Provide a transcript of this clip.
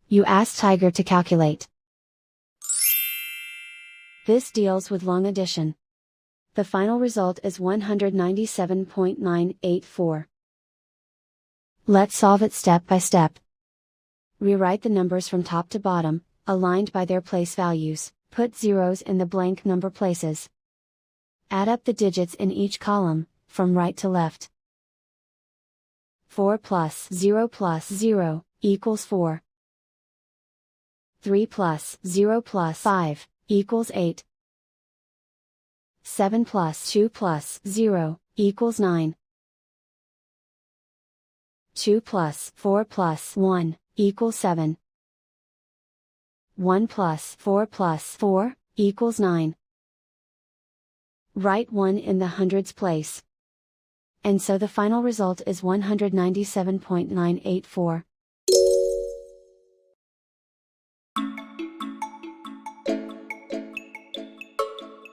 You ask Tiger to calculate. This deals with long addition. The final result is 197.984. Let's solve it step by step. Rewrite the numbers from top to bottom, aligned by their place values, put zeros in the blank number places. Add up the digits in each column, from right to left. 4 plus 0 equals 4. 3 plus 0 plus 5 equals 8. 7 plus 2 plus 0 equals 9. 2 plus 4 plus 1 equals 7. 1 plus 4 plus 4 equals 9. Write 1 in the hundreds place. And so the final result is 197.984.